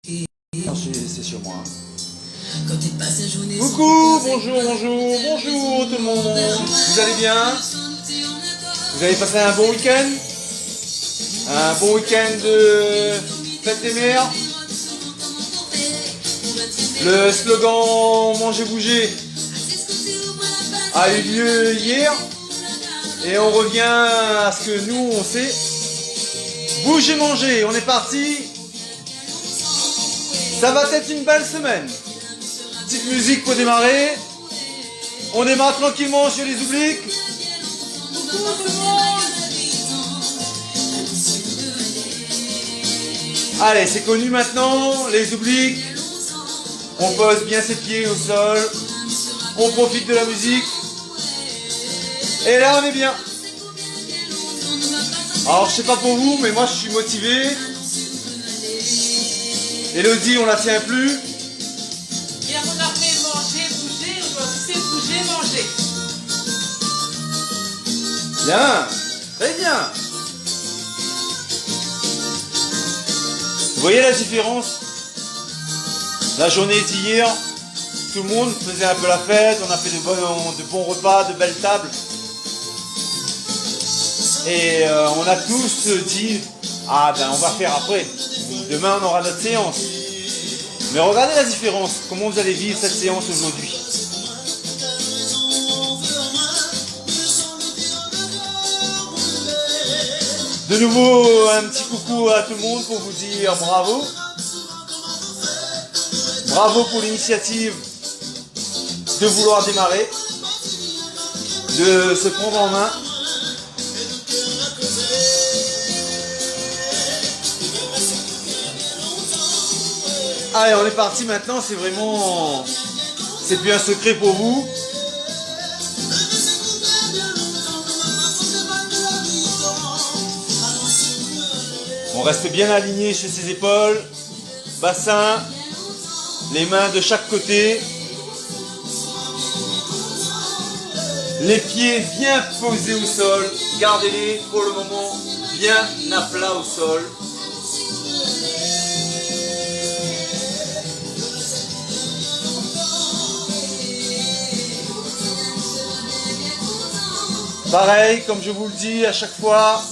Non, c'est sur moi. Coucou, bonjour tout le monde. Vous allez bien? Vous avez passé un bon week-end? Un bon week-end de fête des mères? Le slogan Manger Bouger a eu lieu hier et on revient à ce que nous on sait. Bouger, manger, on est parti. Ça va être une belle semaine. Petite musique pour démarrer. On démarre tranquillement sur les obliques. Allez, c'est connu maintenant, les obliques. On pose bien ses pieds au sol. On profite de la musique. Et là, on est bien. Alors, je sais pas pour vous, mais moi, je suis motivé. Elodie, on la tient plus. Hier, on a fait manger, bouger. Aujourd'hui, c'est bouger, manger. Bien, très bien. Vous voyez la différence? La journée d'hier, tout le monde faisait un peu la fête, on a fait de bons repas, de belles tables. Et on a tous dit, ah ben on va faire après. Demain on aura notre séance. Mais regardez la différence, comment vous allez vivre cette séance aujourd'hui. De nouveau, un petit coucou à tout le monde pour vous dire bravo. Bravo pour l'initiative de vouloir démarrer, de se prendre en main. Allez, on est parti maintenant, c'est plus un secret pour vous. On reste bien aligné sur ses épaules, bassin, les mains de chaque côté, les pieds bien posés au sol, gardez-les pour le moment bien à plat au sol. Pareil, comme je vous le dis à chaque fois,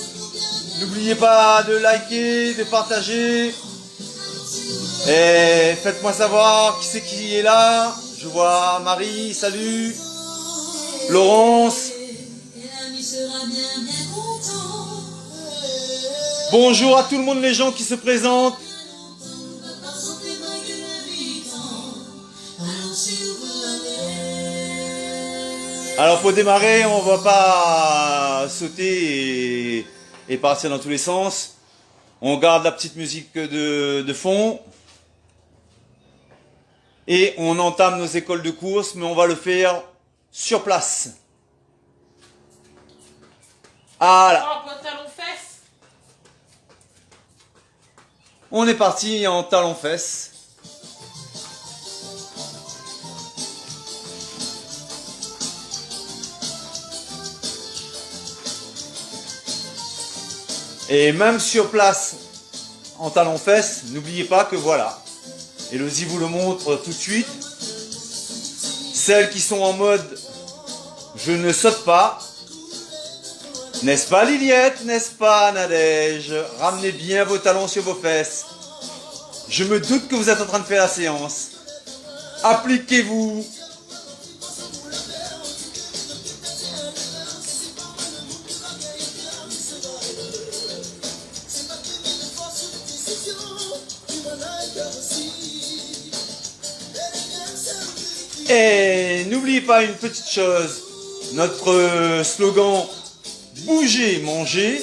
n'oubliez pas de liker, de partager. Et faites-moi savoir qui c'est qui est là. Je vois Marie, salut. Laurence. Bonjour à tout le monde, les gens qui se présentent. Alors pour démarrer, on va pas sauter et partir dans tous les sens. On garde la petite musique de fond. Et on entame nos écoles de course, mais on va le faire sur place. Voilà. On est parti en talons-fesses. Et même sur place, en talons-fesses, n'oubliez pas que voilà. Elodie vous le montre tout de suite. Celles qui sont en mode je ne saute pas. N'est-ce pas Liliette? N'est-ce pas Nadège? Ramenez bien vos talons sur vos fesses. Je me doute que vous êtes en train de faire la séance. Appliquez-vous. Et n'oubliez pas une petite chose, notre slogan bouger, manger,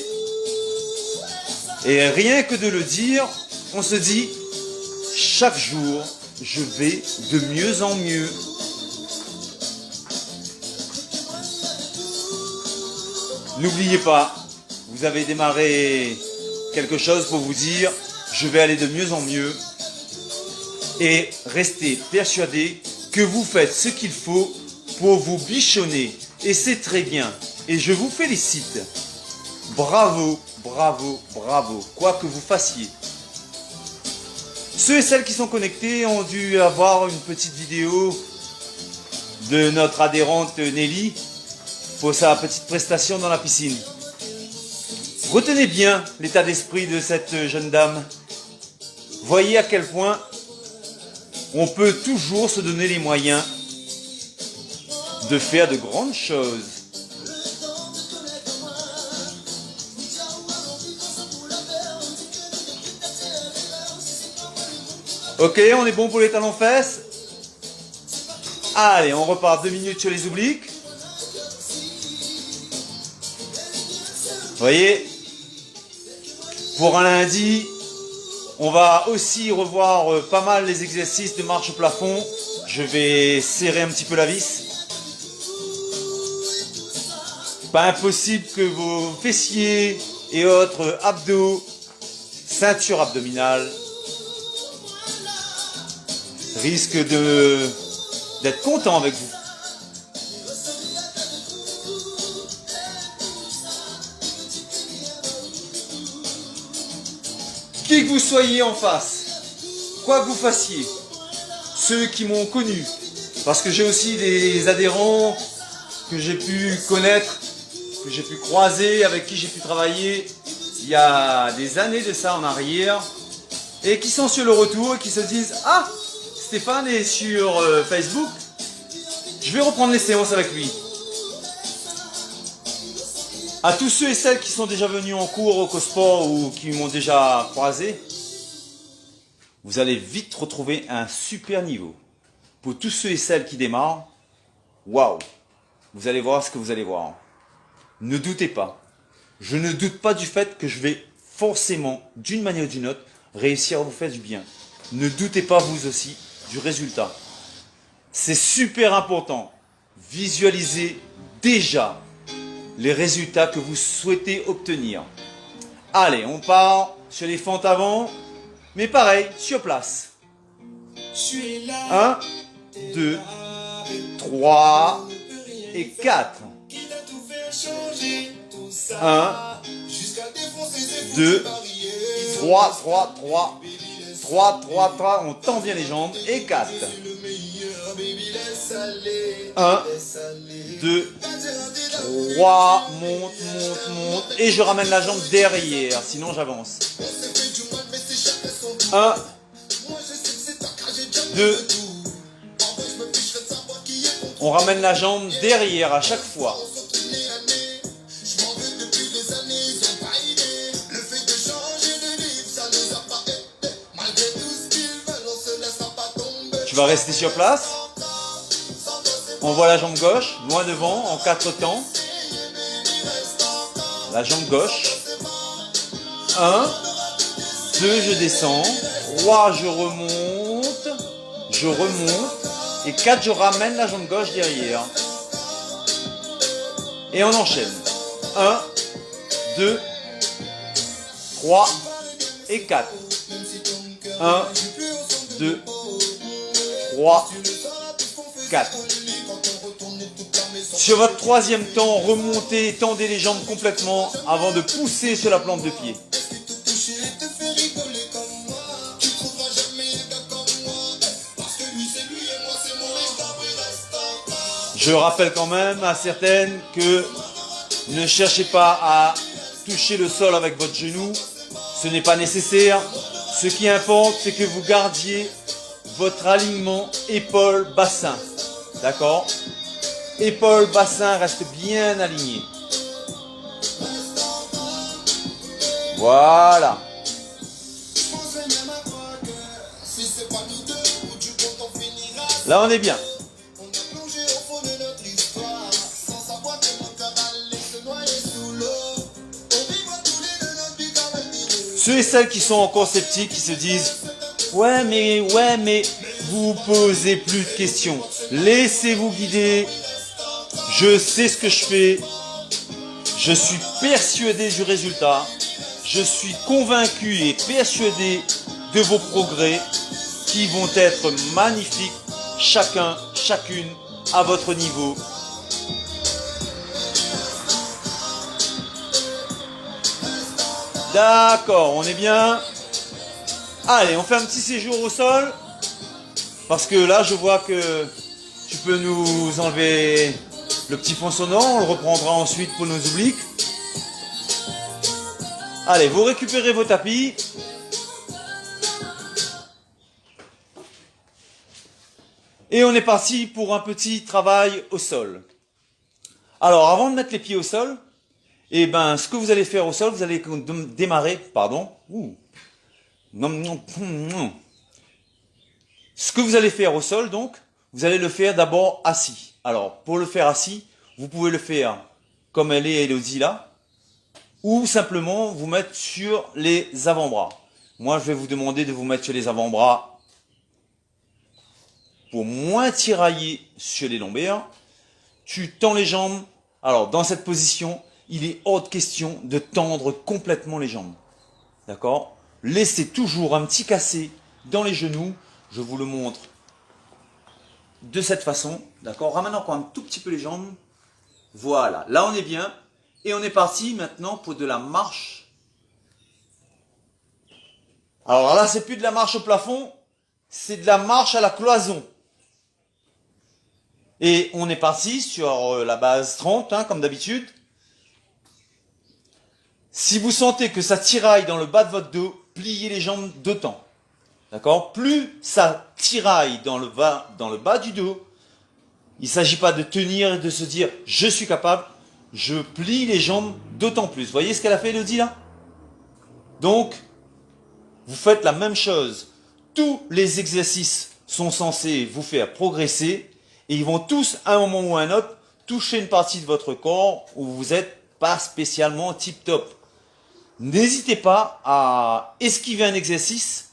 et rien que de le dire, on se dit chaque jour je vais de mieux en mieux. N'oubliez pas, vous avez démarré quelque chose pour vous dire je vais aller de mieux en mieux, et restez persuadés que vous faites ce qu'il faut pour vous bichonner. Et c'est très bien. Et je vous félicite. Bravo, bravo, bravo. Quoi que vous fassiez. Ceux et celles qui sont connectés ont dû avoir une petite vidéo de notre adhérente Nelly pour sa petite prestation dans la piscine. Retenez bien l'état d'esprit de cette jeune dame. Voyez à quel point on peut toujours se donner les moyens de faire de grandes choses. Ok, on est bon pour les talons fesses. Allez, on repart 2 minutes sur les obliques. Voyez, pour un lundi, on va aussi revoir pas mal les exercices de marche au plafond. Je vais serrer un petit peu la vis. Pas impossible que vos fessiers et autres abdos, ceinture abdominale, risquent d'être contents avec vous. Qui que vous soyez en face, quoi que vous fassiez, ceux qui m'ont connu, parce que j'ai aussi des adhérents que j'ai pu connaître, que j'ai pu croiser, avec qui j'ai pu travailler il y a des années de ça en arrière, et qui sont sur le retour et qui se disent « Ah, Stéphane est sur Facebook, je vais reprendre les séances avec lui ». À tous ceux et celles qui sont déjà venus en cours au CoSport ou qui m'ont déjà croisé, vous allez vite retrouver un super niveau. Pour tous ceux et celles qui démarrent, waouh, vous allez voir ce que vous allez voir. Ne doutez pas. Je ne doute pas du fait que je vais forcément, d'une manière ou d'une autre, réussir à vous faire du bien. Ne doutez pas vous aussi du résultat. C'est super important. Visualisez déjà les résultats que vous souhaitez obtenir. Allez, on part sur les fentes avant, mais pareil, sur place. 1, 2, 3 et 4. 1, 2, 3, 3, 3, 3, 3, 3, on tend bien les jambes, et 4. 1, 2, 3, monte, monte, monte, et je ramène la jambe derrière, sinon j'avance. 1, 2, on ramène la jambe derrière à chaque fois. Tu vas rester sur place. On voit la jambe gauche, loin devant, en 4 temps. La jambe gauche. 1, 2, je descends. 3, je remonte. Je remonte. Et 4, je ramène la jambe gauche derrière. Et on enchaîne. 1, 2, 3 et 4. 1, 2, 3, 4. Sur votre troisième temps, remontez et tendez les jambes complètement avant de pousser sur la plante de pied. Je rappelle quand même à certaines que ne cherchez pas à toucher le sol avec votre genou, ce n'est pas nécessaire. Ce qui importe, c'est que vous gardiez votre alignement épaule-bassin. D'accord ? Épaule-bassin reste bien aligné. Voilà. Là, on est bien. Ceux et celles qui sont encore sceptiques, qui se disent « Ouais, mais, vous posez plus de questions. Laissez-vous guider. Je sais ce que je fais. Je suis persuadé du résultat. Je suis convaincu et persuadé de vos progrès qui vont être magnifiques, chacun, chacune, à votre niveau. » D'accord, on est bien. Allez, on fait un petit séjour au sol. Parce que là, je vois que tu peux nous enlever le petit fond sonore. On le reprendra ensuite pour nos obliques. Allez, vous récupérez vos tapis. Et on est parti pour un petit travail au sol. Alors, avant de mettre les pieds au sol, eh ben, ce que vous allez faire au sol, vous allez démarrer, pardon. Non, non, non. Ce que vous allez faire au sol, donc, vous allez le faire d'abord assis. Alors, pour le faire assis, vous pouvez le faire comme elle est Elodie là, ou simplement vous mettre sur les avant-bras. Moi, je vais vous demander de vous mettre sur les avant-bras pour moins tirailler sur les lombaires. Tu tends les jambes. Alors, dans cette position, il est hors de question de tendre complètement les jambes. D'accord? Laissez toujours un petit cassé dans les genoux. Je vous le montre de cette façon. D'accord? Ramène encore un tout petit peu les jambes. Voilà. Là, on est bien. Et on est parti maintenant pour de la marche. Alors là, c'est plus de la marche au plafond. C'est de la marche à la cloison. Et on est parti sur la base 30, hein, comme d'habitude. Si vous sentez que ça tiraille dans le bas de votre dos, pliez les jambes d'autant. D'accord? Plus ça tiraille dans le bas du dos, il ne s'agit pas de tenir et de se dire « je suis capable », je plie les jambes d'autant plus. Vous voyez ce qu'elle a fait, Elodie, là? Donc, vous faites la même chose. Tous les exercices sont censés vous faire progresser et ils vont tous, à un moment ou à un autre, toucher une partie de votre corps où vous n'êtes pas spécialement tip-top. N'hésitez pas à esquiver un exercice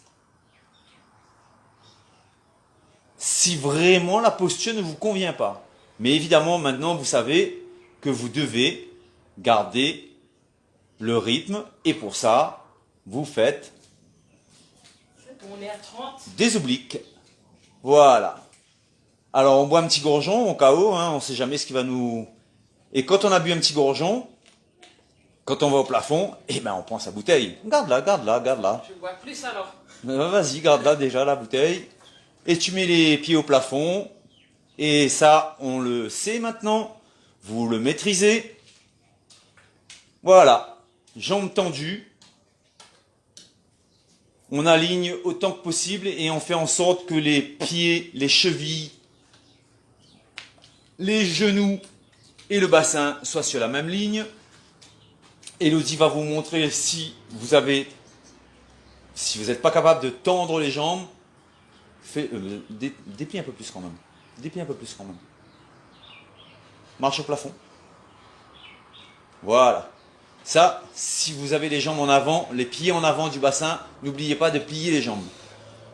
si vraiment la posture ne vous convient pas. Mais évidemment, maintenant, vous savez que vous devez garder le rythme. Et pour ça, vous faites On est à 30. des obliques. Voilà. Alors, on boit un petit gorgeon au cas où, hein, on ne sait jamais ce qui va nous... Et quand on a bu un petit gorgeon, quand on va au plafond, eh ben, on prend sa bouteille. Garde-la, garde-la, garde-la. Je bois plus alors. Vas-y, garde-la déjà, la bouteille. Et tu mets les pieds au plafond. Et ça, on le sait maintenant. Vous le maîtrisez. Voilà. Jambes tendues. On aligne autant que possible et on fait en sorte que les pieds, les chevilles, les genoux et le bassin soient sur la même ligne. Elodie va vous montrer si vous n'êtes pas capable de tendre les jambes. Déplie un peu plus quand même. Déplie un peu plus quand même. Marche au plafond. Voilà. Ça, si vous avez les jambes en avant, les pieds en avant du bassin, n'oubliez pas de plier les jambes.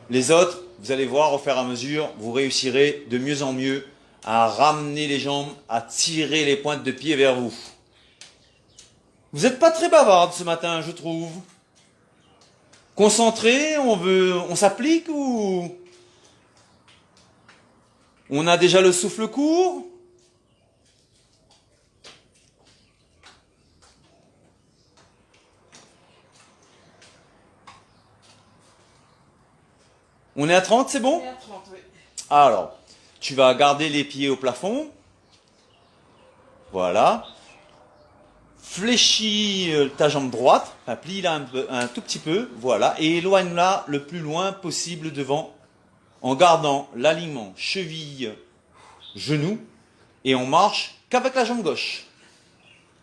Les autres, vous allez voir au fur et à mesure, vous réussirez de mieux en mieux à ramener les jambes, à tirer les pointes de pied vers vous. Vous n'êtes pas très bavarde ce matin, je trouve. Concentré, on s'applique ou on a déjà le souffle court? On est à 30, c'est bon? On est à 30, oui. Alors, tu vas garder les pieds au plafond. Voilà. Fléchis ta jambe droite, enfin, plie-la un tout petit peu, voilà, et éloigne-la le plus loin possible devant, en gardant l'alignement cheville-genou, et on marche qu'avec la jambe gauche.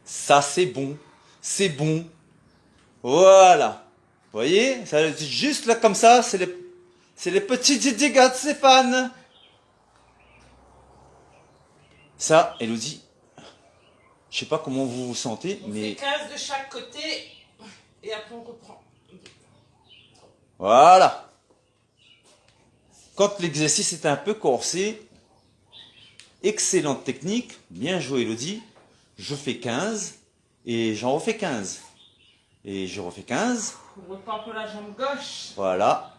Ça, c'est bon, c'est bon. Voilà. Vous voyez, ça, juste là comme ça, c'est les petits dégâts de Stéphane. Ça, Elodie, je sais pas comment vous vous sentez, On mais... fait 15 de chaque côté et après on reprend. Voilà. Quand l'exercice est un peu corsé, excellente technique, bien joué Elodie, je fais 15 et j'en refais 15. Et je refais 15. On reprend un peu la jambe gauche. Voilà.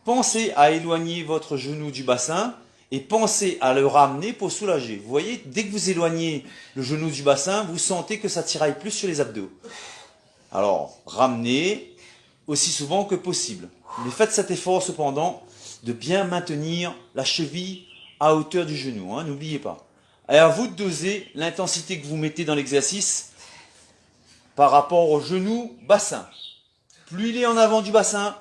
Pensez à éloigner votre genou du bassin et pensez à le ramener pour soulager. Vous voyez, dès que vous éloignez le genou du bassin, vous sentez que ça tiraille plus sur les abdos. Alors, ramenez aussi souvent que possible. Mais faites cet effort cependant de bien maintenir la cheville à hauteur du genou, hein, n'oubliez pas. Et à vous de doser l'intensité que vous mettez dans l'exercice par rapport au genou bassin. Plus il est en avant du bassin,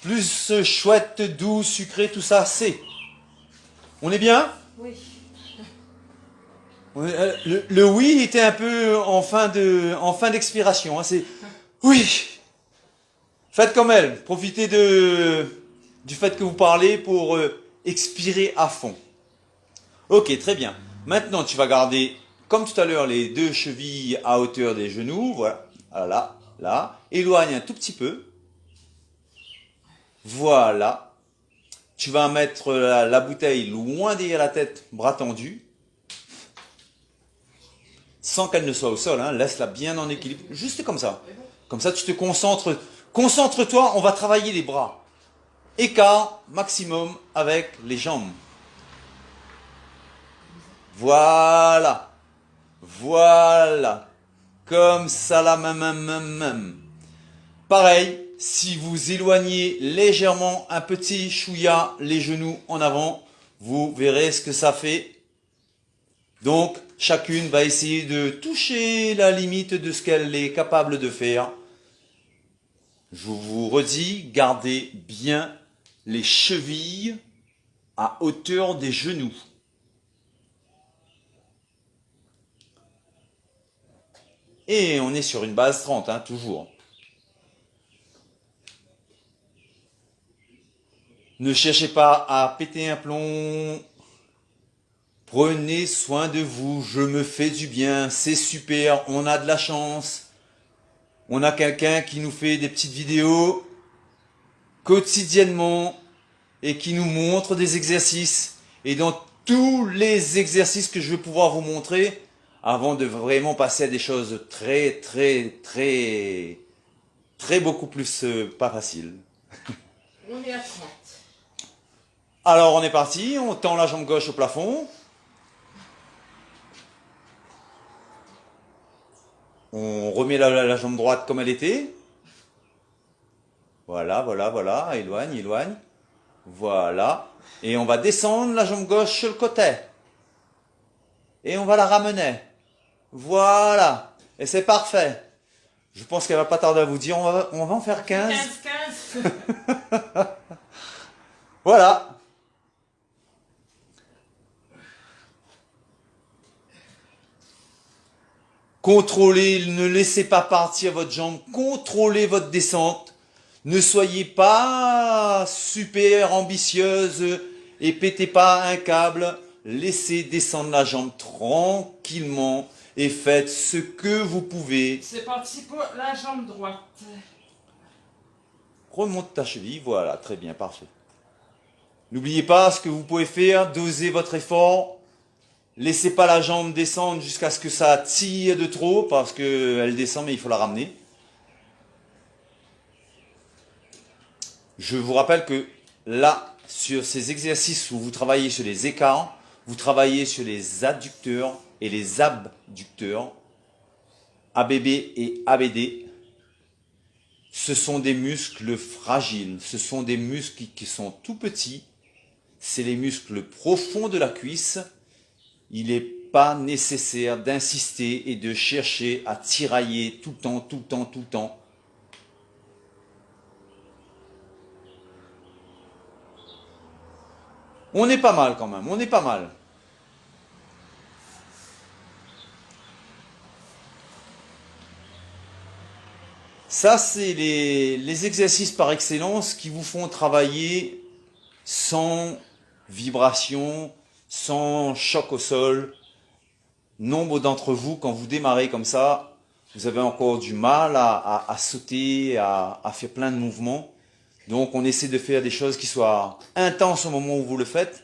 plus chouette, doux, sucré, tout ça, c'est. On est bien? Oui. Le oui était un peu en fin d'expiration. Hein, c'est oui. Faites comme elle. Profitez du fait que vous parlez pour expirer à fond. Ok, très bien. Maintenant, tu vas garder, comme tout à l'heure, les deux chevilles à hauteur des genoux. Voilà. Là, là. Éloigne un tout petit peu. Voilà. Tu vas mettre la bouteille loin derrière la tête, bras tendus. Sans qu'elle ne soit au sol, hein. Laisse-la bien en équilibre. Juste comme ça. Comme ça, tu te concentres. Concentre-toi, on va travailler les bras. Écart maximum avec les jambes. Voilà. Voilà. Comme ça, là, même. Pareil, si vous éloignez légèrement un petit chouïa les genoux en avant, vous verrez ce que ça fait. Donc, chacune va essayer de toucher la limite de ce qu'elle est capable de faire. Je vous redis, gardez bien les chevilles à hauteur des genoux. Et on est sur une base 30, hein, toujours. Ne cherchez pas à péter un plomb. Prenez soin de vous, je me fais du bien, c'est super, on a de la chance. On a quelqu'un qui nous fait des petites vidéos quotidiennement et qui nous montre des exercices. Et dans tous les exercices que je vais pouvoir vous montrer, avant de vraiment passer à des choses très beaucoup plus pas faciles. On est à 30. Alors on est parti, on tend la jambe gauche au plafond. On remet la jambe droite comme elle était. Voilà, éloigne. Voilà. Et on va descendre la jambe gauche sur le côté. Et on va la ramener. Voilà. Et c'est parfait. Je pense qu'elle va pas tarder à vous dire, on va en faire 15. 15. Voilà. Contrôlez, ne laissez pas partir votre jambe, contrôlez votre descente. Ne soyez pas super ambitieuse et pétez pas un câble. Laissez descendre la jambe tranquillement et faites ce que vous pouvez. C'est parti pour la jambe droite. Remonte ta cheville, voilà, très bien, parfait. N'oubliez pas ce que vous pouvez faire, dosez votre effort. Laissez pas la jambe descendre jusqu'à ce que ça tire de trop, parce qu'elle descend, mais il faut la ramener. Je vous rappelle que là, sur ces exercices où vous travaillez sur les écarts, vous travaillez sur les adducteurs et les abducteurs, ABB et ABD. Ce sont des muscles fragiles, ce sont des muscles qui sont tout petits, c'est les muscles profonds de la cuisse. Il n'est pas nécessaire d'insister et de chercher à tirailler tout le temps. On est pas mal quand même, on est pas mal. Ça, c'est les exercices par excellence qui vous font travailler sans vibration, sans choc au sol. Nombre d'entre vous, quand vous démarrez comme ça, vous avez encore du mal à sauter, à faire plein de mouvements. Donc on essaie de faire des choses qui soient intenses au moment où vous le faites.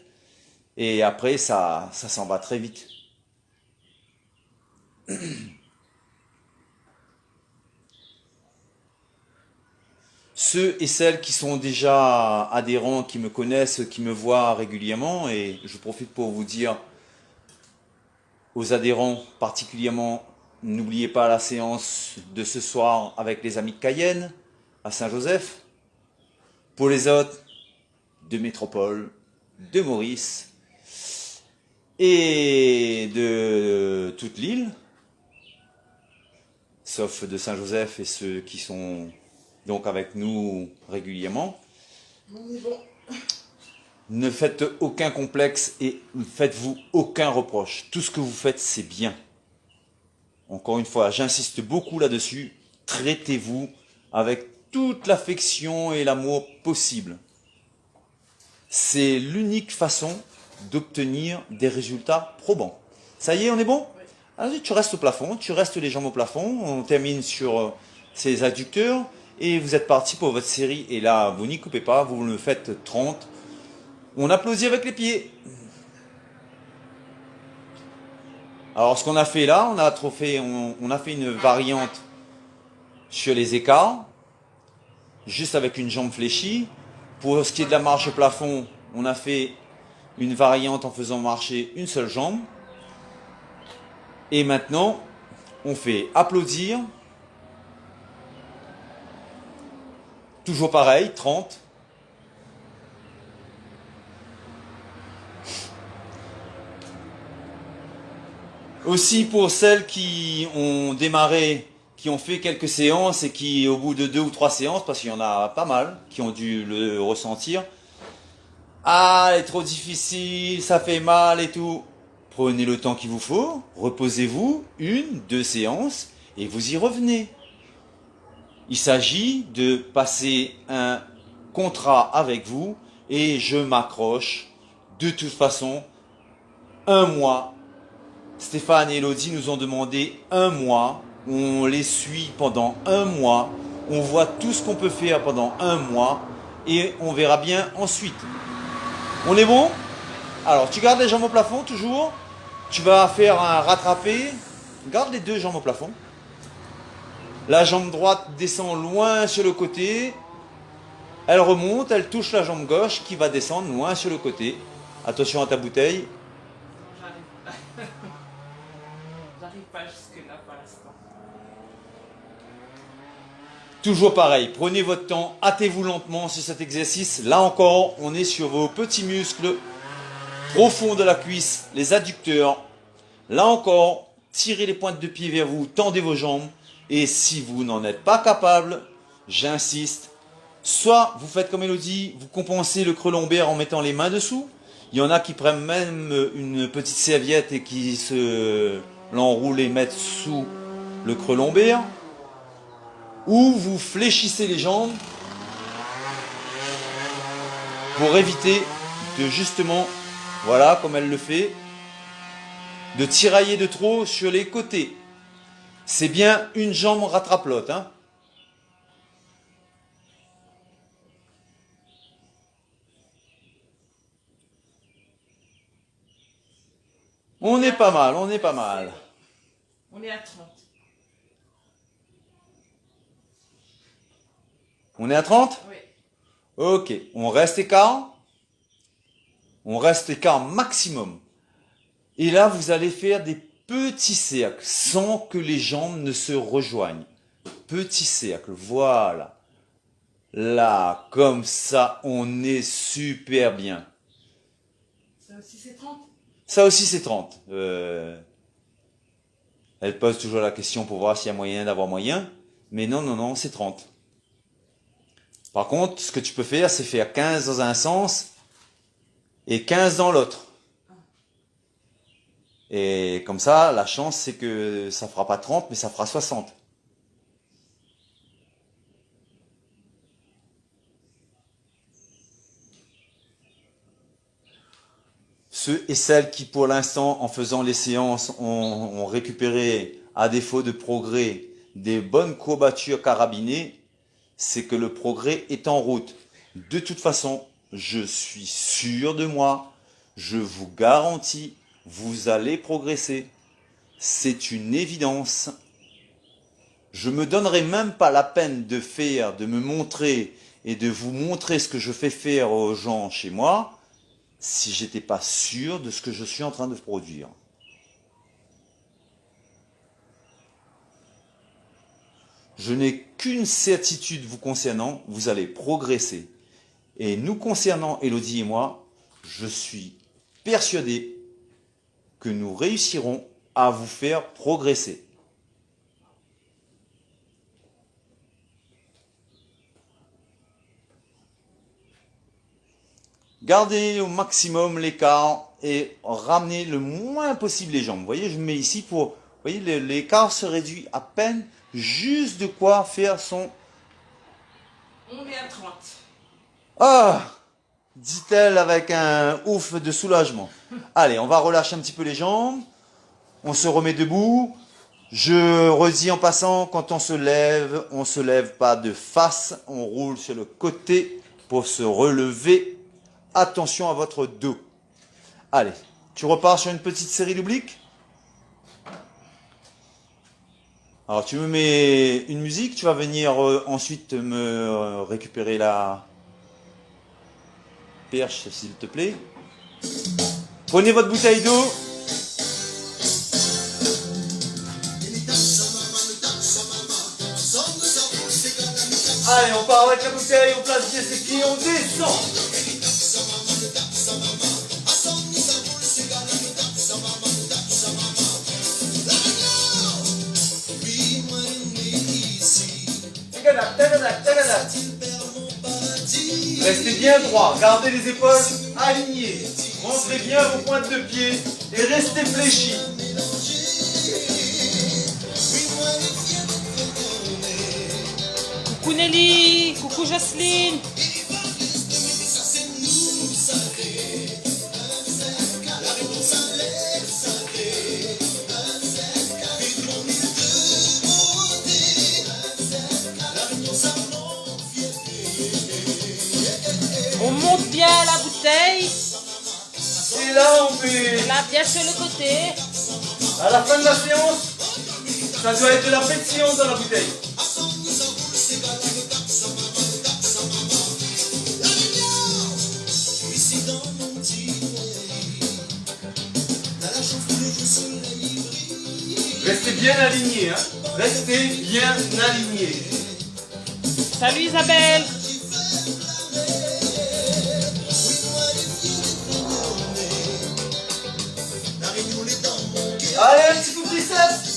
Et après, ça s'en va très vite. Ceux et celles qui sont déjà adhérents, qui me connaissent, qui me voient régulièrement, et je profite pour vous dire aux adhérents particulièrement, n'oubliez pas la séance de ce soir avec les amis de Cayenne. à Saint-Joseph. Pour les autres, de Métropole, de Maurice et de toute l'île, sauf de Saint-Joseph et ceux qui sont donc avec nous régulièrement. Ne faites aucun complexe et ne faites-vous aucun reproche. Tout ce que vous faites, c'est bien. Encore une fois, j'insiste beaucoup là-dessus. Traitez-vous avec toute l'affection et l'amour possible. C'est l'unique façon d'obtenir des résultats probants. Ça y est, on est bon? Allez, tu restes au plafond, tu restes les jambes au plafond, on termine sur ces adducteurs et vous êtes parti pour votre série. Et là, vous n'y coupez pas, vous le faites 30. On applaudit avec les pieds. Alors ce qu'on a fait là, on a fait une variante sur les écarts, juste avec une jambe fléchie. Pour ce qui est de la marche au plafond, on a fait une variante en faisant marcher une seule jambe. Et maintenant, on fait applaudir. Toujours pareil, 30. Aussi pour celles qui ont démarré, qui ont fait quelques séances et qui, au bout de 2 ou 3 séances, parce qu'il y en a pas mal, qui ont dû le ressentir, ah, elle est trop difficile, ça fait mal et tout. Prenez le temps qu'il vous faut, reposez-vous, 1, 2 séances, et vous y revenez. Il s'agit de passer un contrat avec vous, et je m'accroche. De toute façon, 1 mois. Stéphane et Elodie nous ont demandé 1 mois. On les suit pendant 1 mois. On voit tout ce qu'on peut faire pendant 1 mois. Et on verra bien ensuite. On est bon? Alors, tu gardes les jambes au plafond, toujours. Tu vas faire un rattrapé. Garde les 2 jambes au plafond. La jambe droite descend loin sur le côté. Elle remonte, elle touche la jambe gauche qui va descendre loin sur le côté. Attention à ta bouteille. J'arrive pas jusque-là pour l'instant. Toujours pareil, prenez votre temps, hâtez-vous lentement sur cet exercice. Là encore, on est sur vos petits muscles profonds de la cuisse, les adducteurs. Là encore, tirez les pointes de pied vers vous, tendez vos jambes. Et si vous n'en êtes pas capable, j'insiste, soit vous faites comme Elodie, vous compensez le creux lombaire en mettant les mains dessous. Il y en a qui prennent même une petite serviette et qui se l'enroulent et mettent sous le creux lombaire. Ou vous fléchissez les jambes pour éviter de justement, voilà comme elle le fait, de tirailler de trop sur les côtés. C'est bien une jambe rattrape-l'autre, hein. On est pas mal, on est pas mal. On est à 30. On est à 30? Oui. Ok, on reste écart. On reste écart maximum. Et là, vous allez faire des petits cercles sans que les jambes ne se rejoignent. Petits cercles, voilà. Là, comme ça, on est super bien. Ça aussi c'est 30? Ça aussi, c'est 30. Elle pose toujours la question pour voir s'il y a moyen d'avoir moyen. Mais non, non, non, c'est 30. Par contre, ce que tu peux faire, c'est faire 15 dans un sens et 15 dans l'autre. Et comme ça, la chance, c'est que ça fera pas 30, mais ça fera 60. Ceux et celles qui, pour l'instant, en faisant les séances, ont récupéré, à défaut de progrès, des bonnes courbatures carabinées, c'est que le progrès est en route. De toute façon, je suis sûr de moi, je vous garantis, vous allez progresser. C'est une évidence. Je me donnerai même pas la peine de me montrer et de vous montrer ce que je fais faire aux gens chez moi, si j'étais pas sûr de ce que je suis en train de produire. Je n'ai qu'une certitude vous concernant, vous allez progresser. Et nous concernant, Elodie et moi, je suis persuadé que nous réussirons à vous faire progresser. Gardez au maximum l'écart et ramenez le moins possible les jambes. Vous voyez, je me mets ici pour... Vous voyez, l'écart se réduit à peine, juste de quoi faire son... On est à 30. Ah, dit-elle avec un ouf de soulagement. Allez, on va relâcher un petit peu les jambes. On se remet debout. Je redis en passant, quand on se lève pas de face. On roule sur le côté pour se relever. Attention à votre dos. Allez, tu repars sur une petite série d'obliques. Alors tu me mets une musique, tu vas venir ensuite me récupérer la perche s'il te plaît. Prenez votre bouteille d'eau. Allez, on part avec la bouteille, on place bien ses pieds, on descend. Restez bien droit, gardez les épaules alignées, rentrez bien vos pointes de pied et restez fléchis. Coucou Nelly, coucou Jocelyne. On monte bien la bouteille. Et là on fait, Là, bien sur le côté. à la fin de la séance, ça doit être de la pétillance dans la bouteille. Restez bien alignés, hein. Restez bien alignés. Salut Isabelle. Allez, un petit coup de biceps.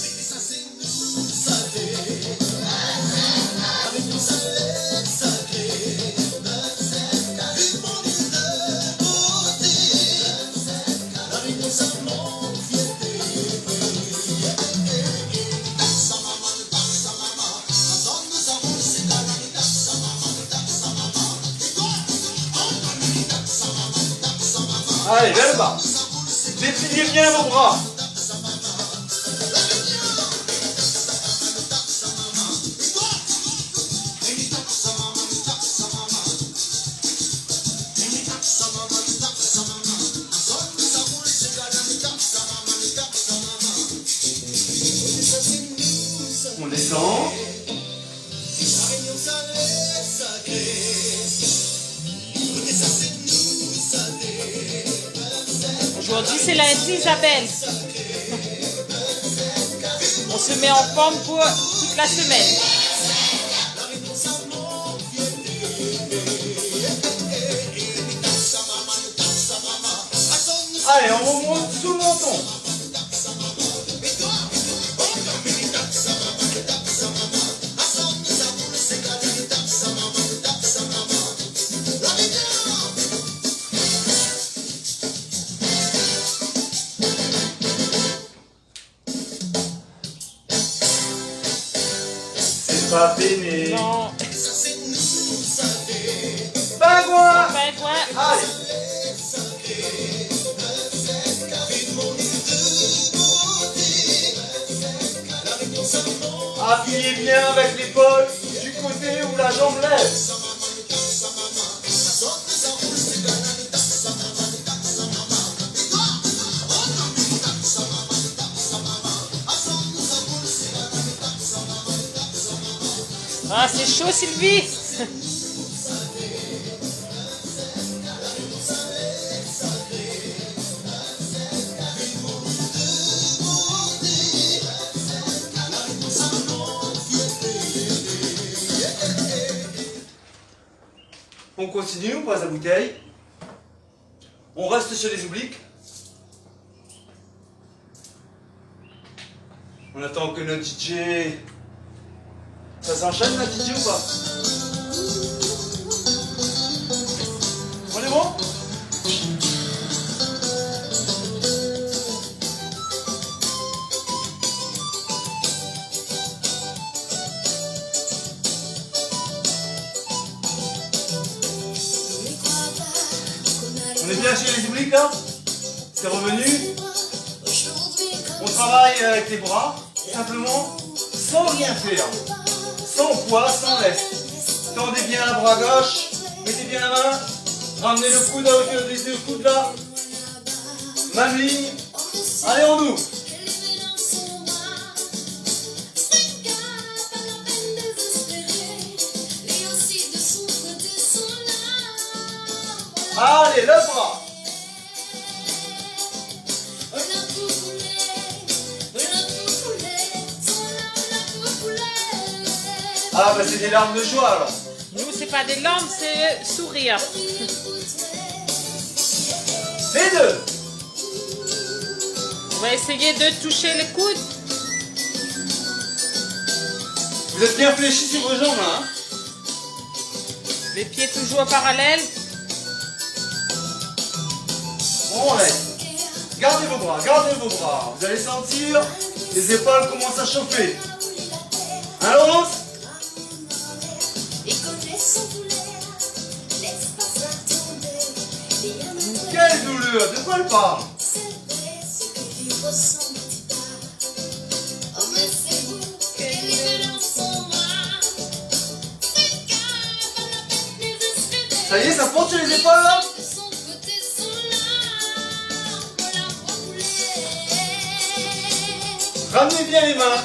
Allez, vers le bas. Dépliez bien vos bras. On descend. Aujourd'hui, c'est lundi, Isabelle. On se met en forme pour toute la semaine. Allez, on remonte sous le menton. C'est pas fini. Non. Pingouin. Pingouin. Allez. Appuyez bien avec l'épaule du côté où la jambe lève. Ah, c'est chaud, Sylvie. On continue, on passe la bouteille. On reste sur les obliques. On attend que notre DJ... Ça s'enchaîne notre DJ ou pas? On est bon? On est bien chez les obliques là? C'est revenu? On travaille avec les bras, simplement, sans rien faire. Sans poids, sans lest. Tendez bien la bras gauche, mettez bien la main, ramenez le coude à hauteur des deux coudes là. Même ligne. Allez, on ouvre. Allez, le bras. Ah bah c'est des larmes de joie alors. Nous, c'est pas des larmes, c'est sourire. Les deux. On va essayer de toucher les coudes. Vous êtes bien fléchis sur vos jambes là, hein? Les pieds toujours parallèles. On laisse. Gardez vos bras, gardez vos bras. Vous allez sentir les épaules commencent à chauffer. Allons. Quelle douleur, de quoi elle parle? Ça y est, ça porte sur les épaules là? Ramenez bien les mains.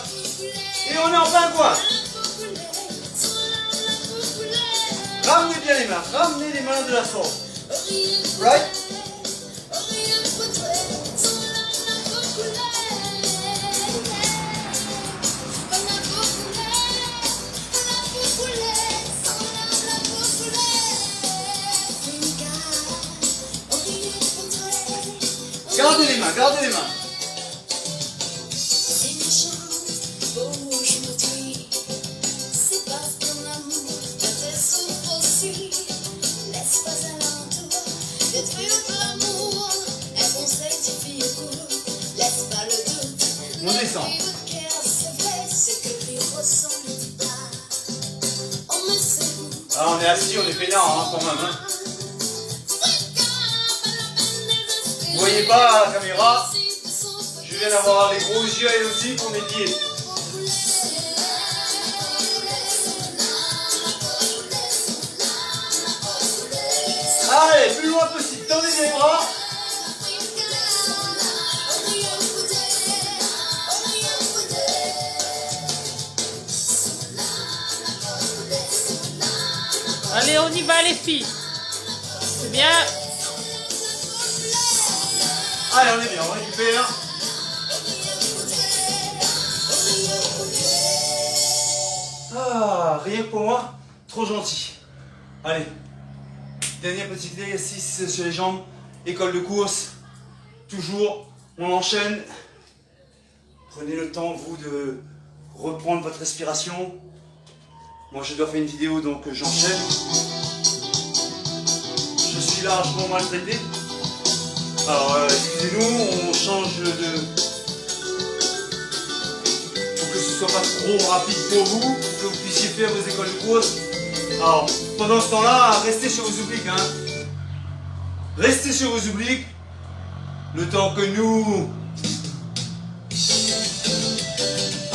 Et on est en plein coin. Ramenez bien les mains. Ramenez les mains de la sorte. Right? Gardez les mains, gardez les mains. On descend. Ah, on est assis, on est peinard hein, quand même. Hein. Vous voyez pas à la caméra, je viens d'avoir les gros yeux elle aussi pour mes pieds. Allez, plus loin possible, tendez bien les bras. Allez, on y va les filles. C'est bien. Allez, on est bien, on récupère. Ah, rien que pour moi, trop gentil. Allez, dernier petit exercice sur les jambes, école de course. Toujours, on enchaîne. Prenez le temps, vous, de reprendre votre respiration. Moi, je dois faire une vidéo, donc j'enchaîne. Je suis largement maltraité. Alors, excusez-nous, on change de... Pour que ce soit pas trop rapide pour vous, pour que vous puissiez faire vos écoles de course. Alors, pendant ce temps-là, restez sur vos obliques, hein. Restez sur vos obliques. Le temps que nous...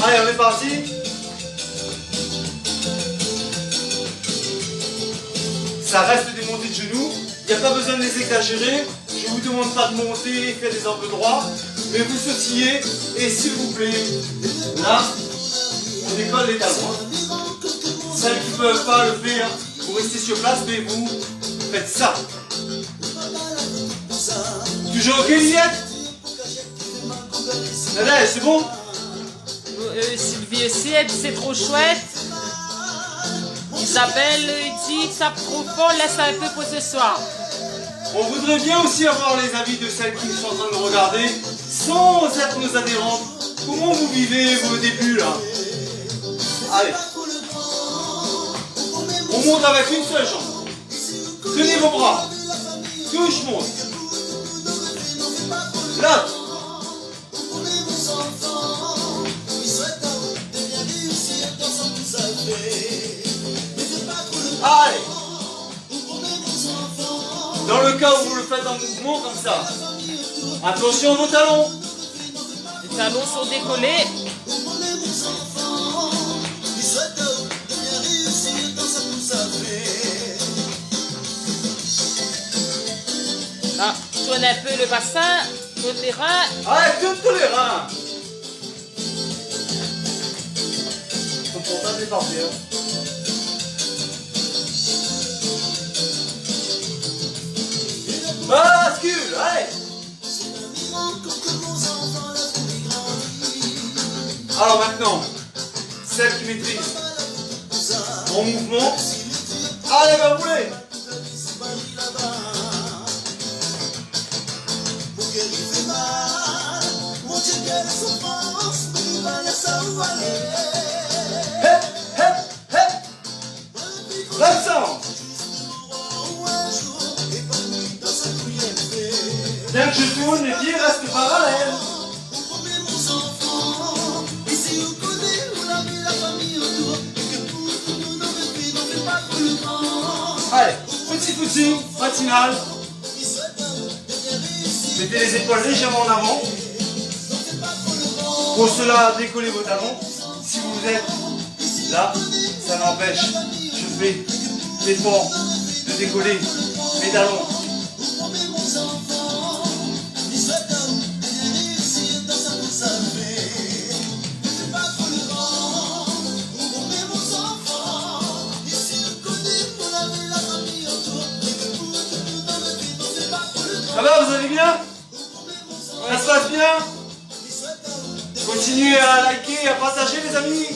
Allez, on est parti. Ça reste des montées de genoux. Il n'y a pas besoin de les exagérer. Je ne vous demande pas de monter et faire des angles droits. Mais vous sautillez. Et s'il vous plaît, là, on décolle les talons. Hein. Celles qui ne peuvent pas le faire, vous restez sur place, mais vous faites ça. Toujours ok, Liliette? Allez, c'est bon? Sylvie aussi, elle dit c'est trop chouette. Ils Isabelle dit tape trop fort, laisse un peu pour ce soir. On voudrait bien aussi avoir les avis de celles qui sont en train de nous regarder, sans être nos adhérentes. Comment vous vivez vos débuts là? Allez. On monte avec une seule jambe. Tenez vos bras. Touche, monte. Là. Allez. Dans le cas où vous le faites en mouvement comme ça, attention à vos talons. Les talons sont décollés. Ah, tourne un peu le bassin, tourne les reins. Allez, tourne tous les reins. Faut pourtant départir. Bascule, allez. Alors maintenant, celle qui maîtrise mon mouvement, allez, va rouler. Hep, hep, hep. L'autre sens. Bien que je tourne, les pieds restent parallèles. Allez, petit footing matinal. Mettez les épaules légèrement en avant. Pour cela, décollez vos talons. Si vous êtes là, ça n'empêche. Je fais l'effort de décoller mes talons. Ça va, vous allez bien? Ça se passe bien? Continuez à liker et à partager les amis.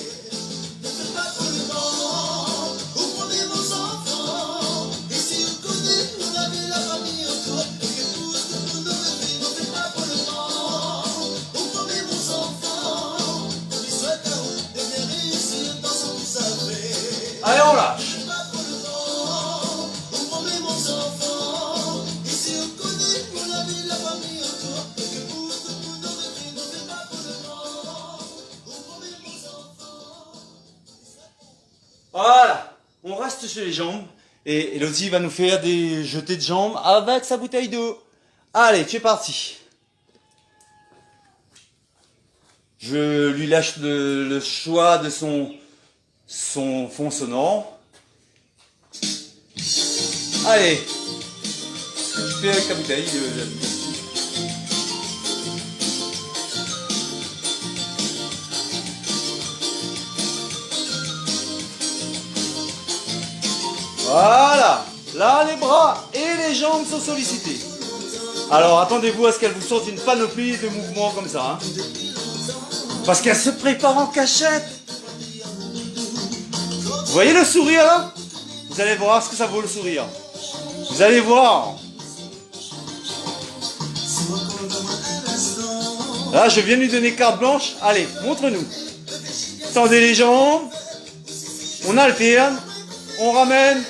Allez, on lâche. Voilà, on reste sur les jambes et Elodie va nous faire des jetés de jambes avec sa bouteille d'eau. Allez, tu es parti. Je lui lâche le choix de son fond sonore. Allez, ce que tu fais avec ta bouteille, Voilà, là les bras et les jambes sont sollicités. Alors attendez-vous à ce qu'elle vous sorte une panoplie de mouvements comme ça. Hein. Parce qu'elle se prépare en cachette. Vous voyez le sourire là? Vous allez voir ce que ça vaut le sourire. Vous allez voir. Là je viens de lui donner carte blanche. Allez, montre-nous. Tendez les jambes. On alterne. On ramène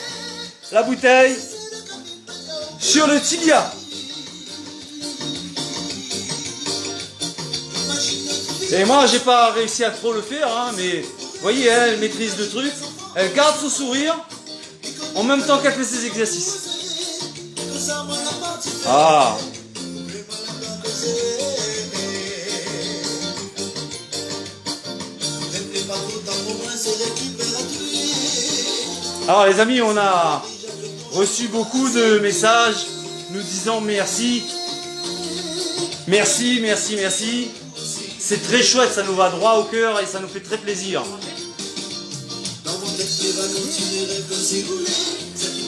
la bouteille sur le tibia. Et moi, j'ai pas réussi à trop le faire, hein, mais vous voyez, elle maîtrise le truc. Elle garde son sourire en même temps qu'elle fait ses exercices. Ah. Alors les amis, on a reçu beaucoup de messages nous disant merci. Merci, merci, merci. C'est très chouette, ça nous va droit au cœur et ça nous fait très plaisir.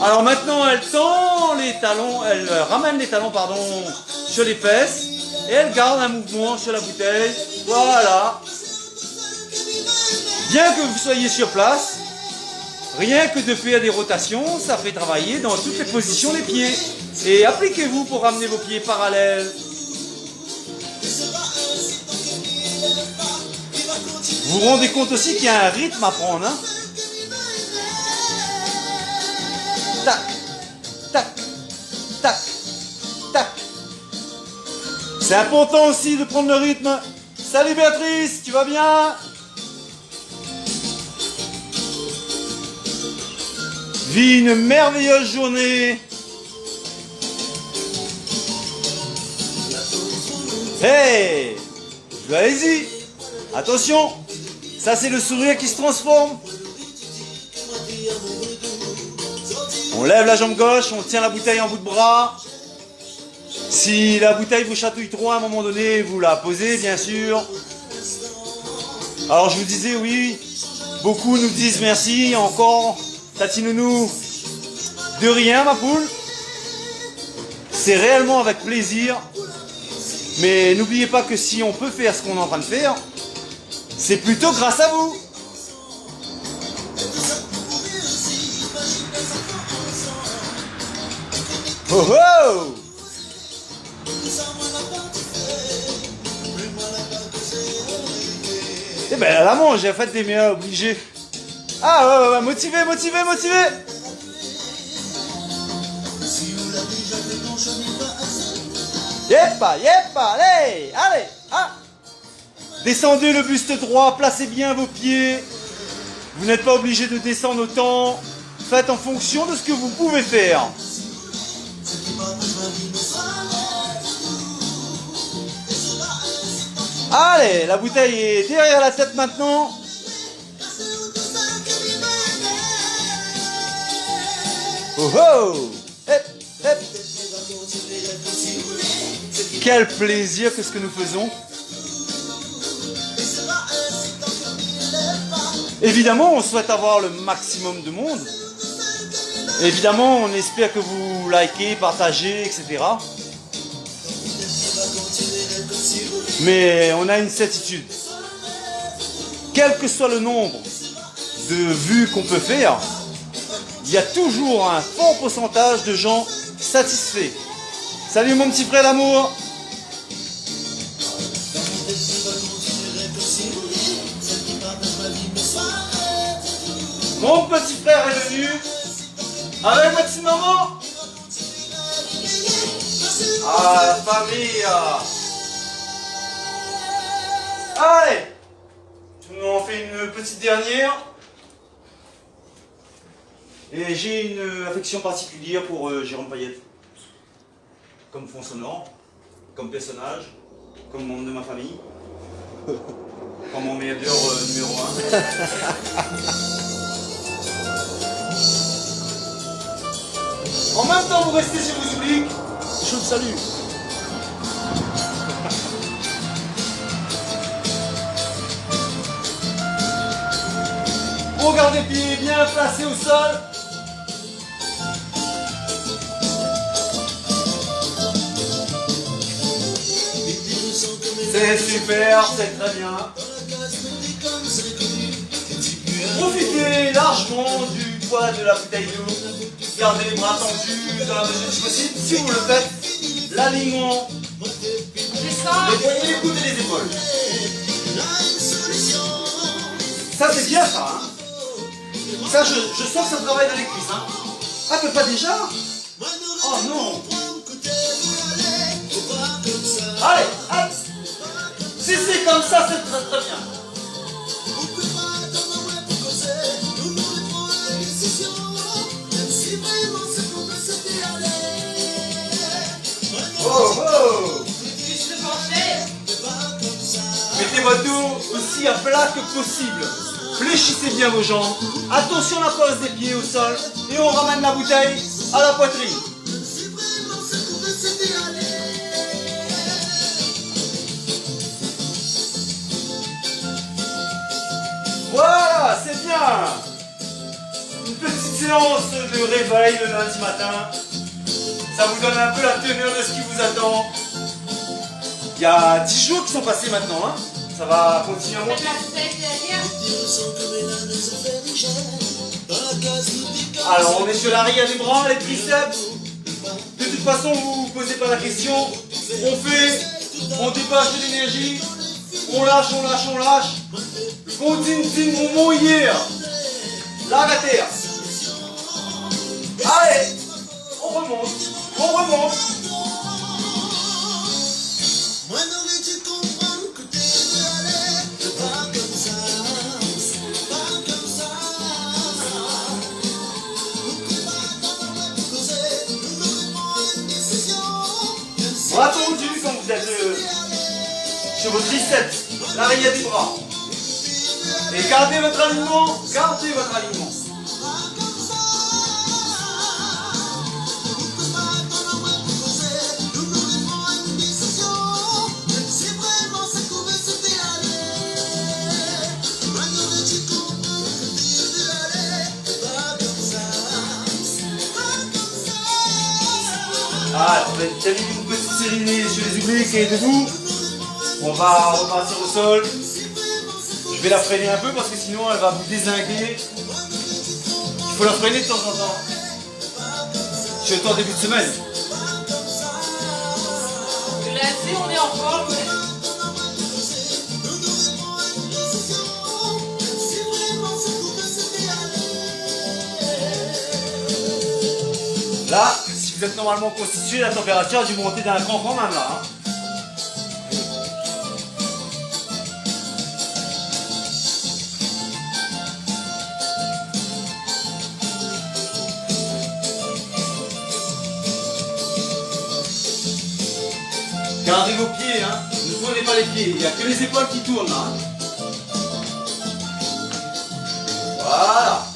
Alors maintenant, elle tend les talons, elle ramène les talons, pardon, sur les fesses et elle garde un mouvement sur la bouteille. Voilà. Bien que vous soyez sur place, Rien que de faire des rotations, ça fait travailler dans toutes les positions des pieds. Et appliquez-vous pour ramener vos pieds parallèles. Vous vous rendez compte aussi qu'il y a un rythme à prendre, hein? Tac, tac, tac, tac. C'est important aussi de prendre le rythme. Salut Béatrice, tu vas bien? Vis une merveilleuse journée. Hey, allez-y. Attention, ça c'est le sourire qui se transforme. On lève la jambe gauche, on tient la bouteille en bout de bras. Si la bouteille vous chatouille trop à un moment donné, vous la posez bien sûr. Alors je vous disais oui, beaucoup nous disent merci encore. Tati Nounou, de rien ma poule. C'est réellement avec plaisir. Mais n'oubliez pas que si on peut faire ce qu'on est en train de faire, c'est plutôt grâce à vous. Oh oh! Eh ben la mange, j'ai fait des meilleurs obligés. Ah ouais, motivé, motivé, motivé. Yeppa, yeppa, allez, allez, ah. Descendez le buste droit, placez bien vos pieds. Vous n'êtes pas obligé de descendre autant. Faites en fonction de ce que vous pouvez faire. Allez, la bouteille est derrière la tête maintenant. Oh oh! Hep, hep. Quel plaisir que ce que nous faisons. Évidemment, on souhaite avoir le maximum de monde. Évidemment, on espère que vous likez, partagez, etc. Mais on a une certitude. Quel que soit le nombre de vues qu'on peut faire, il y a toujours un fort pourcentage de gens satisfaits. Salut mon petit frère d'amour. Mon petit frère est venu avec ma petite maman. Ah, la famille. Allez, on en fait une petite dernière. Et j'ai une affection particulière pour Jérôme Payette. Comme fond sonore, comme personnage, comme membre de ma famille. Comme mon meilleur numéro 1. En même temps, vous restez sur vos obliques. Je le salue. On garde les pieds bien placés au sol. C'est super, c'est très bien. Profitez largement du poids de la bouteille d'eau. Gardez les bras tendus dans la mesure du possible. Si vous le faites, l'alignement, les poignets, les coudes et les épaules. Ça c'est bien ça, hein. Ça je sens que ça travaille dans les cuisses, hein. Ah mais pas déjà. Oh non. Allez, hop. Si c'est comme ça, c'est très très bien. Oh oh. Mettez votre dos aussi à plat que possible. Fléchissez bien vos jambes. Attention à la pose des pieds au sol. Et on ramène la bouteille à la poitrine. Voilà, c'est bien. Une petite séance de réveil le lundi matin. Ça vous donne un peu la teneur de ce qui vous attend. Il y a 10 jours qui sont passés maintenant, hein. Ça va continuer à monter. Alors, on est sur l'arrière des bras, les triceps. De toute façon, vous ne vous posez pas la question. On fait, on débâche de l'énergie. On lâche, on lâche, on lâche. Continue mon mot hier. Largue à terre. Allez, on remonte, on remonte. Bras tendus quand vous êtes sur vos triceps, l'arrière des bras. Et gardez votre alignement, gardez votre alignement. Ah, vous avez déjà mis une petite série sur les obliques et debout. On va repartir au sol. Je vais la freiner un peu parce que sinon elle va vous dézinguer. Il faut la freiner de temps en temps. Surtout en début de semaine. Lundi, on est en forme. Là, si vous êtes normalement constitué, la température a dû monter d'un cran quand même là. Hein. Gardez vos pieds, hein. Ne tournez pas les pieds, il n'y a que les épaules qui tournent là. Hein. Voilà.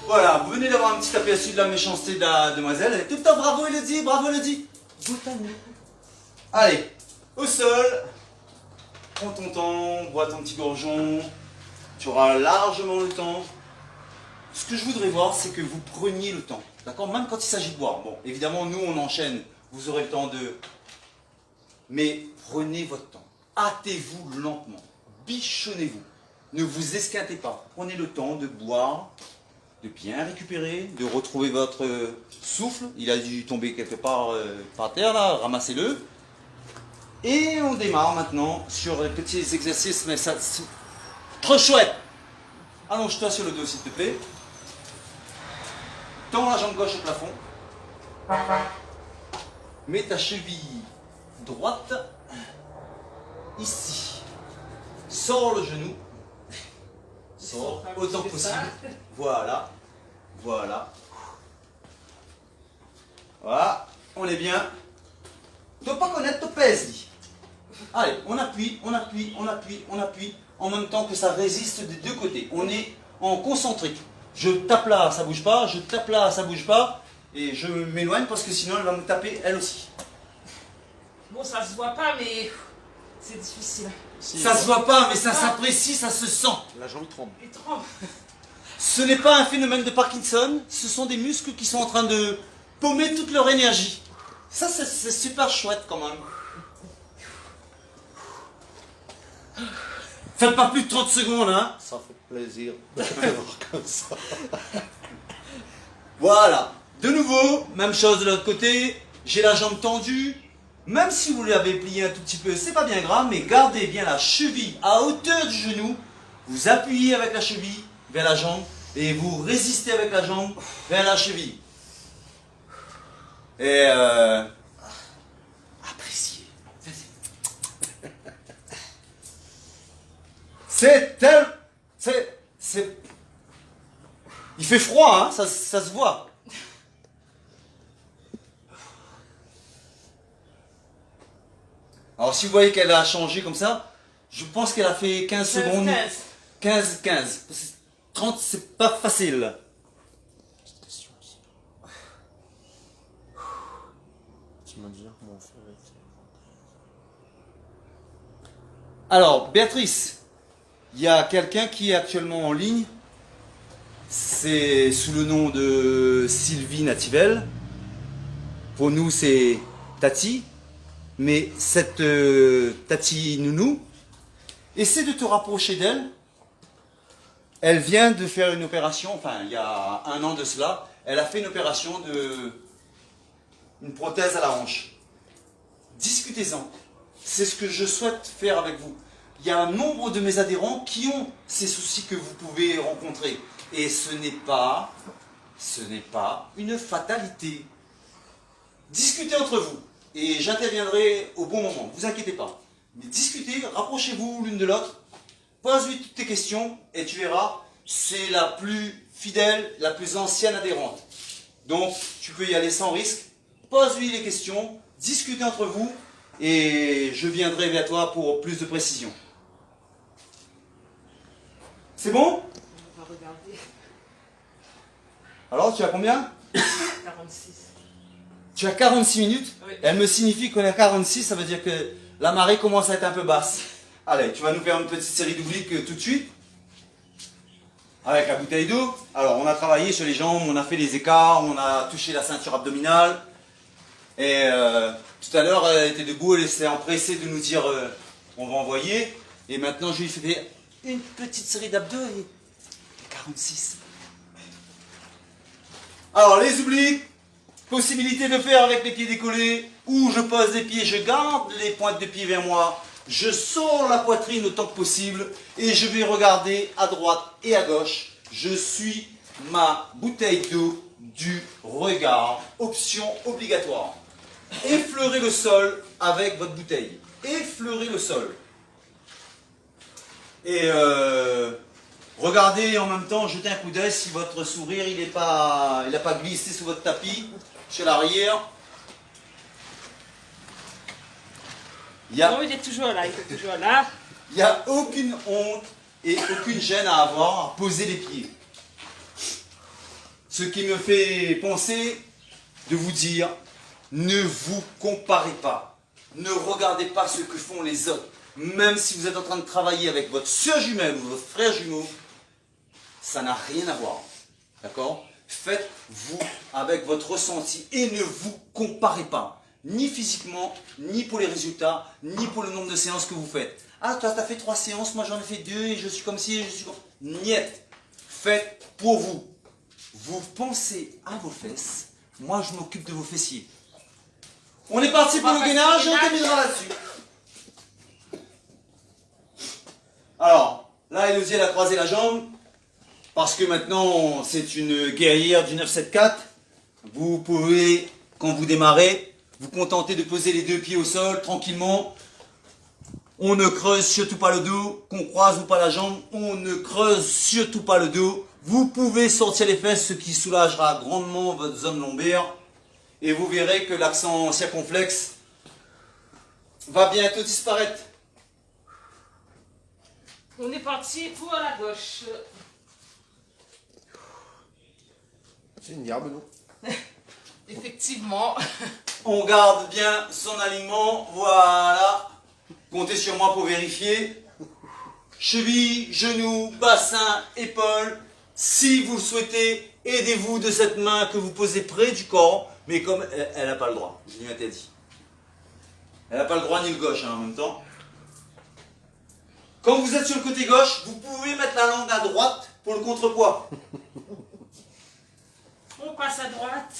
Voilà, vous venez d'avoir un petit aperçu de la méchanceté de la demoiselle. Elle est tout le temps bravo Elodie, bravo Elodie. Allez, au sol. Prends ton temps, bois ton petit gorgeon. Tu auras largement le temps. Ce que je voudrais voir, c'est que vous preniez le temps. D'accord? Même quand il s'agit de boire. Bon, évidemment, nous, on enchaîne. Vous aurez le temps de... Mais prenez votre temps. Hâtez-vous lentement. Bichonnez-vous. Ne vous esquintez pas. Prenez le temps de boire, de bien récupérer, de retrouver votre souffle. Il a dû tomber quelque part par terre, là. Ramassez-le. Et on démarre maintenant sur les petits exercices. Mais ça, c'est trop chouette. Allonge-toi sur le dos, s'il te plaît. Tends la jambe gauche au plafond. Mets ta cheville droite ici. Sors le genou. Sors autant que possible. Voilà. Voilà. Voilà. On est bien. Tu ne dois pas connaître, tu pèses. Dit. Allez, on appuie, on appuie, on appuie, on appuie. En même temps que ça résiste des deux côtés. On est en concentrique. Je tape là, ça bouge pas. Je tape là, ça bouge pas. Et je m'éloigne parce que sinon elle va me taper elle aussi. Bon, ça se voit pas, mais c'est difficile. Si, Ça se voit pas, mais ça s'apprécie, ça se sent. La jambe tremble. Il tremble. Ce n'est pas un phénomène de Parkinson. Ce sont des muscles qui sont en train de paumer toute leur énergie. Ça, c'est super chouette quand même. Faites pas plus de 30 secondes, hein. Ça fait plaisir de faire comme ça. Voilà. De nouveau, même chose de l'autre côté. J'ai la jambe tendue. Même si vous l'avez pliée un tout petit peu, c'est pas bien grave, mais gardez bien la cheville à hauteur du genou. Vous appuyez avec la cheville vers la jambe et vous résistez avec la jambe vers la cheville. Et appréciez. C'est tel... C'est... Il fait froid, hein, ça se voit. Alors si vous voyez qu'elle a changé comme ça, je pense qu'elle a fait 15 secondes. 15. 30, c'est pas facile. Tu m'as dit comment on fait avec. Alors, Béatrice, il y a quelqu'un qui est actuellement en ligne. C'est sous le nom de Sylvie Nativel. Pour nous, c'est Tati. mais cette Tati Nounou, essaie de te rapprocher d'elle. Elle vient de faire une opération, enfin il y a 1 an de cela, elle a fait une opération une prothèse à la hanche. Discutez-en. C'est ce que je souhaite faire avec vous. Il y a un nombre de mes adhérents qui ont ces soucis que vous pouvez rencontrer. Et ce n'est pas une fatalité. Discutez entre vous. Et j'interviendrai au bon moment. Ne vous inquiétez pas. Mais discutez, rapprochez-vous l'une de l'autre. Pose-lui toutes tes questions et tu verras, c'est la plus fidèle, la plus ancienne adhérente. Donc, tu peux y aller sans risque. Pose-lui les questions, discutez entre vous et je viendrai vers toi pour plus de précision. C'est bon? On va regarder. Alors, tu as combien? 46. Tu as 46 minutes? Oui. Elle me signifie qu'on est à 46, ça veut dire que la marée commence à être un peu basse. Allez, tu vas nous faire une petite série d'obliques tout de suite. Avec la bouteille d'eau. Alors, on a travaillé sur les jambes, on a fait les écarts, on a touché la ceinture abdominale. Et tout à l'heure, elle était debout, elle s'est empressée de nous dire on va envoyer. Et maintenant, je lui fais une petite série d'abdos et 46. Alors, les obliques, possibilité de faire avec les pieds décollés, ou je pose les pieds, je garde les pointes de pied vers moi, je sors la poitrine autant que possible et je vais regarder à droite et à gauche. Je suis ma bouteille d'eau du regard, option obligatoire. Effleurez le sol avec votre bouteille. Effleurez le sol. Et regardez en même temps, jetez un coup d'œil si votre sourire il n'a pas glissé sous votre tapis, chez l'arrière. Non, il est toujours là, il est toujours là. Il n'y a aucune honte et aucune gêne à avoir à poser les pieds. Ce qui me fait penser de vous dire, ne vous comparez pas. Ne regardez pas ce que font les autres. Même si vous êtes en train de travailler avec votre soeur jumelle ou votre frère jumeau, ça n'a rien à voir. D'accord? Faites-vous avec votre ressenti et ne vous comparez pas. Ni physiquement, ni pour les résultats, ni pour le nombre de séances que vous faites. Ah, toi, tu as fait 3 séances, moi j'en ai fait 2 et je suis comme ci et je suis comme... Niet. Faites pour vous. Vous pensez à vos fesses, moi je m'occupe de vos fessiers. On est parti pour le gainage et on terminera là-dessus. Alors, là, Elodie, elle a croisé la jambe, parce que maintenant, c'est une guerrière du 974. Vous pouvez, quand vous démarrez, vous contenter de poser les 2 pieds au sol, tranquillement. On ne creuse surtout pas le dos, qu'on croise ou pas la jambe, on ne creuse surtout pas le dos. Vous pouvez sortir les fesses, ce qui soulagera grandement votre zone lombaire. Et vous verrez que l'accent circonflexe va bientôt disparaître. On est parti pour la gauche. C'est une garde, non? Effectivement. On garde bien son alignement, voilà. Comptez sur moi pour vérifier. Cheville, genoux, bassin, épaules. Si vous le souhaitez, aidez-vous de cette main que vous posez près du corps. Mais comme elle n'a pas le droit, je lui interdis. Elle n'a pas le droit ni le gauche en même temps. Quand vous êtes sur le côté gauche, vous pouvez mettre la langue à droite pour le contrepoids. On passe à droite.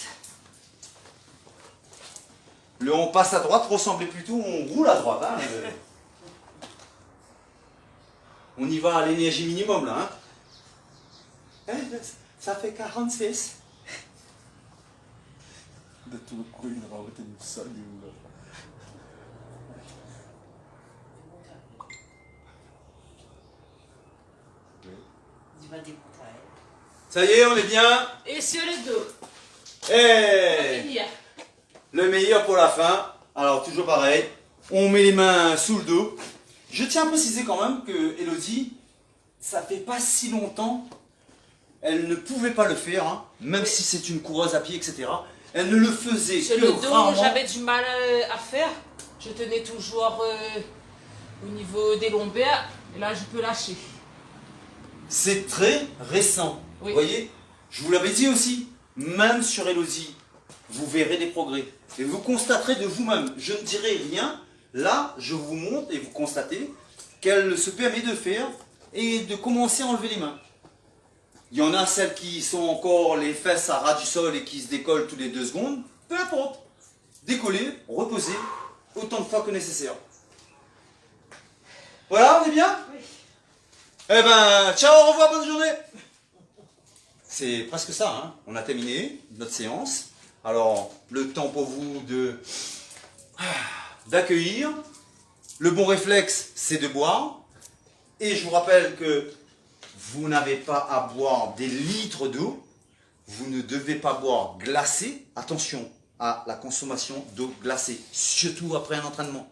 Le on passe à droite ressemblait plutôt on roule à droite. Hein, On y va à l'énergie minimum là. Hein. Ça fait 46. De tout le coup, il aura retenu ça, lui, là. Ça y est, on est bien. Et sur le dos. On va Et finir. le meilleur pour la fin. Alors toujours pareil, on met les mains sous le dos. Je tiens à préciser quand même que Elodie, ça fait pas si longtemps, elle ne pouvait pas le faire, hein, même Oui. si c'est une coureuse à pied, etc. Elle ne le faisait Sur que le dos, rarement. j'avais du mal à faire. Je tenais toujours au niveau des lombaires. Et là, je peux lâcher. C'est très récent. Oui. Vous voyez, je vous l'avais dit aussi, même sur Elodie, vous verrez des progrès. Et vous constaterez de vous-même. Je ne dirai rien. Là, je vous montre et vous constatez qu'elle se permet de faire et de commencer à enlever les mains. Il y en a celles qui sont encore les fesses à ras du sol et qui se décollent tous les 2 secondes. Peu importe. Décoller, reposer, autant de fois que nécessaire. Voilà, on est bien? Oui. Eh ben, ciao, au revoir, bonne journée. C'est presque ça, hein. On a terminé notre séance. Alors, le temps pour vous d'accueillir. Le bon réflexe, c'est de boire. Et je vous rappelle que vous n'avez pas à boire des litres d'eau. Vous ne devez pas boire glacé. Attention à la consommation d'eau glacée, surtout après un entraînement.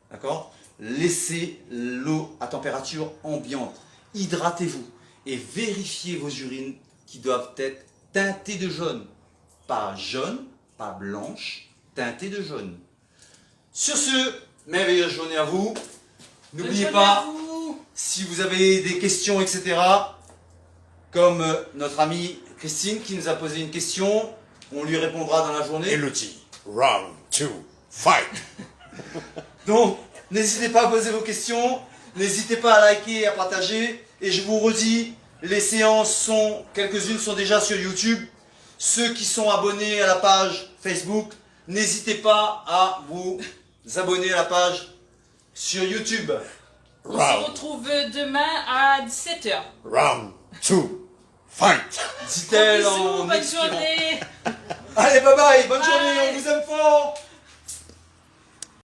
D'accord? Laissez l'eau à température ambiante. Hydratez-vous et vérifiez vos urines qui doivent être teintées de jaune. Pas jaune, pas blanche, teintées de jaune. Sur ce, merveilleuse journée à vous. N'oubliez pas, si vous avez des questions, etc., comme notre amie Christine qui nous a posé une question, on lui répondra dans la journée. Elodie, round 2, fight. Donc, n'hésitez pas à poser vos questions, n'hésitez pas à liker et à partager. Et je vous redis, les séances sont, quelques-unes sont déjà sur YouTube. Ceux qui sont abonnés à la page Facebook, n'hésitez pas à vous abonner à la page sur YouTube. On se retrouve demain à 17h. Round 2, fight. Dit-elle Bisous, en bonne expirant. journée. Allez, bye bye, bonne journée, on vous aime fort.